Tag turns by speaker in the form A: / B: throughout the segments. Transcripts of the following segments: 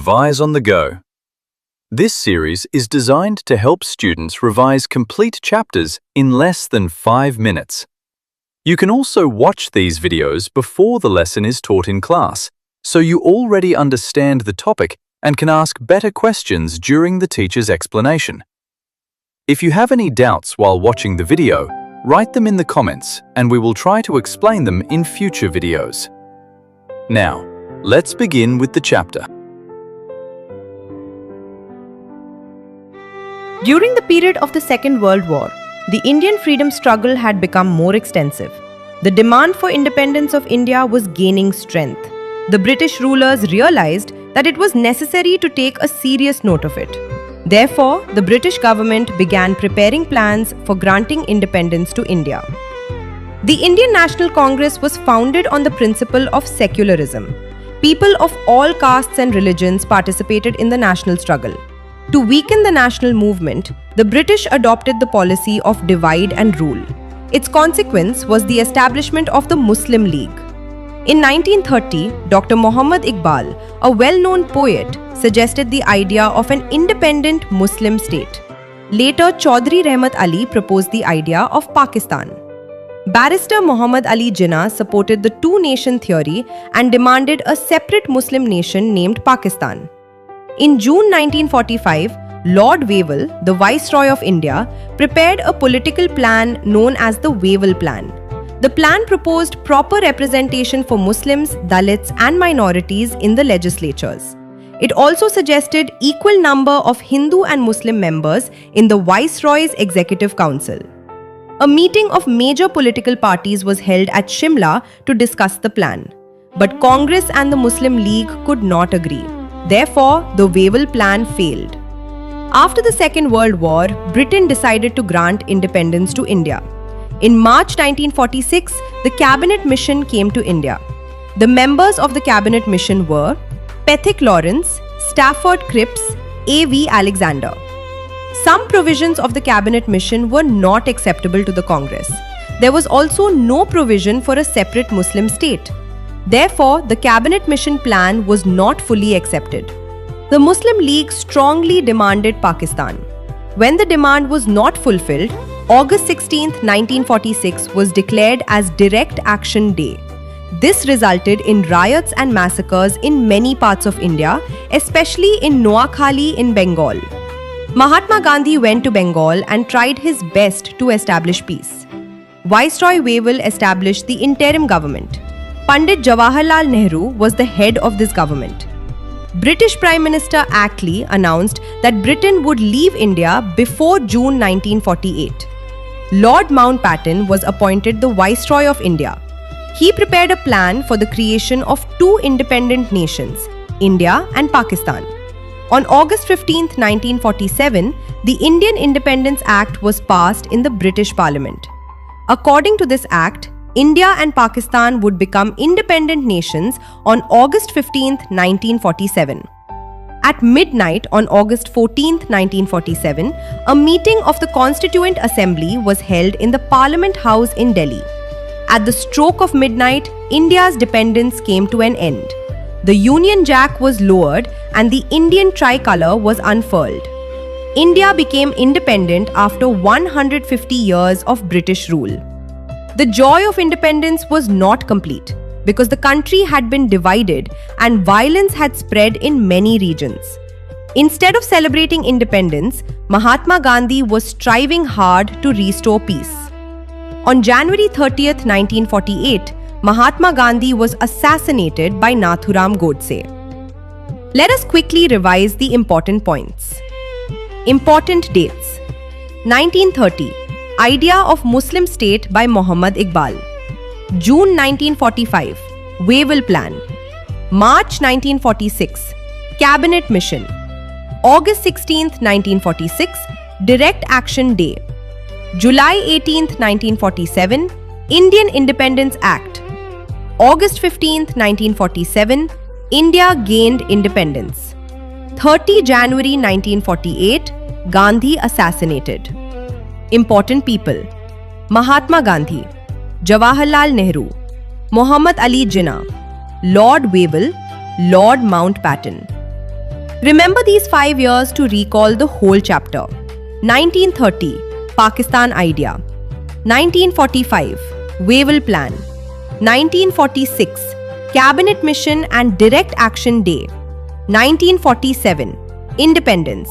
A: Revise on the Go. This series is designed to help students revise complete chapters in less than 5 minutes. You can also watch these videos before the lesson is taught in class, so you already understand the topic and can ask better questions during the teacher's explanation. If you have any doubts while watching the video, write them in the comments and we will try to explain them in future videos. Now, let's begin with the chapter.
B: During the period of the Second World War, the Indian freedom struggle had become more extensive. The demand for independence of India was gaining strength. The British rulers realized that it was necessary to take a serious note of it. Therefore, the British government began preparing plans for granting independence to India. The Indian National Congress was founded on the principle of secularism. People of all castes and religions participated in the national struggle. To weaken the national movement, the British adopted the policy of divide and rule. Its consequence was the establishment of the Muslim League. In 1930, Dr. Muhammad Iqbal, a well-known poet, suggested the idea of an independent Muslim state. Later, Chaudhry Rahmat Ali proposed the idea of Pakistan. Barrister Muhammad Ali Jinnah supported the two-nation theory and demanded a separate Muslim nation named Pakistan. In June 1945, Lord Wavell, the Viceroy of India, prepared a political plan known as the Wavell Plan. The plan proposed proper representation for Muslims, Dalits and minorities in the legislatures. It also suggested equal number of Hindu and Muslim members in the Viceroy's Executive Council. A meeting of major political parties was held at Shimla to discuss the plan. But Congress and the Muslim League could not agree. Therefore, the Wavell Plan failed. After the Second World War, Britain decided to grant independence to India. In March 1946, the Cabinet Mission came to India. The members of the Cabinet Mission were Pethick Lawrence, Stafford Cripps, A.V. Alexander. Some provisions of the Cabinet Mission were not acceptable to the Congress. There was also no provision for a separate Muslim state. Therefore, the Cabinet Mission plan was not fully accepted. The Muslim League strongly demanded Pakistan. When the demand was not fulfilled, August 16, 1946 was declared as Direct Action Day. This resulted in riots and massacres in many parts of India, especially in Noakhali in Bengal. Mahatma Gandhi went to Bengal and tried his best to establish peace. Viceroy Wavell established the interim government. Pandit Jawaharlal Nehru was the head of this government. British Prime Minister Attlee announced that Britain would leave India before June 1948. Lord Mountbatten was appointed the Viceroy of India. He prepared a plan for the creation of two independent nations, India and Pakistan. On August 15, 1947, the Indian Independence Act was passed in the British Parliament. According to this act, India and Pakistan would become independent nations on August 15, 1947. At midnight on August 14, 1947, a meeting of the Constituent Assembly was held in the Parliament House in Delhi. At the stroke of midnight, India's dependence came to an end. The Union Jack was lowered and the Indian tricolour was unfurled. India became independent after 150 years of British rule. The joy of independence was not complete because the country had been divided and violence had spread in many regions. Instead of celebrating independence, Mahatma Gandhi was striving hard to restore peace. On January 30, 1948, Mahatma Gandhi was assassinated by Nathuram Godse. Let us quickly revise the important points. Important dates: 1930. Idea of Muslim State by Muhammad Iqbal. June 1945. Wavell Plan. March 1946. Cabinet Mission. August 16, 1946. Direct Action Day. July 18, 1947. Indian Independence Act. August 15, 1947. India gained independence. 30 January 1948. Gandhi assassinated. Important people: Mahatma Gandhi, Jawaharlal Nehru, Muhammad Ali Jinnah, Lord Wavell, Lord Mountbatten. Remember these 5 years to recall the whole chapter. 1930, Pakistan Idea. 1945, Wavell Plan. 1946, Cabinet Mission and Direct Action Day. 1947, Independence.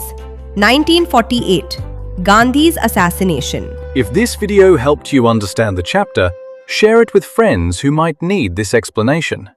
B: 1948, Gandhi's assassination.
A: If this video helped you understand the chapter, share it with friends who might need this explanation.